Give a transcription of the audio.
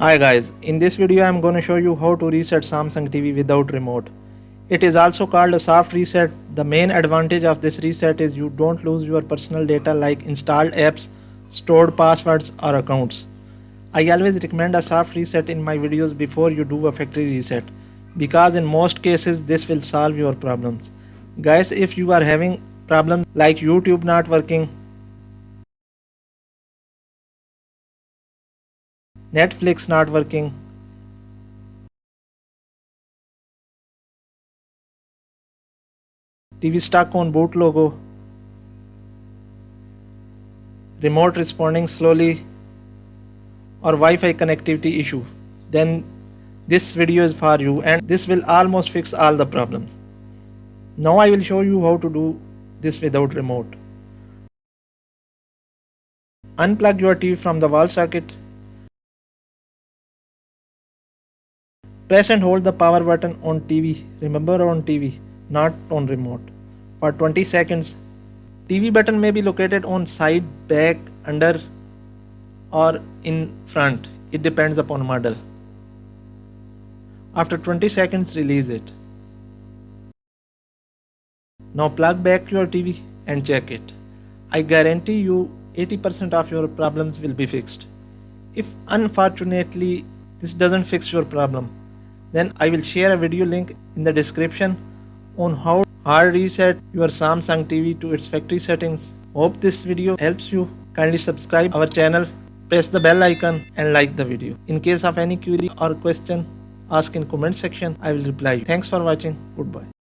Hi guys, in this video I am going to show you how to reset Samsung TV without remote. It is also called a soft reset. The main advantage of this reset is you don't lose your personal data like installed apps, stored passwords or accounts. I always recommend a soft reset in my videos before you do a factory reset because in most cases this will solve your problems. Guys, if you are having problems like YouTube not working, Netflix not working, TV stuck on boot logo, remote responding slowly, or Wi-Fi connectivity issue, then this video is for you and this will almost fix all the problems. Now I will show you how to do this without remote. Unplug your TV from the wall socket. Press and hold the power button on TV. Remember, on TV, not on remote. For 20 seconds. TV button may be located on side, back, under or in front. It depends upon model. After 20 seconds, release it. Now plug back your TV and check it. I guarantee you 80% of your problems will be fixed. If unfortunately this doesn't fix your problem, then I will share a video link in the description on how hard reset your Samsung TV to its factory settings. Hope this video helps you. Kindly subscribe our channel, press the bell icon and like the video. In case of any query or question, ask in comment section. I will reply you. Thanks for watching. Goodbye.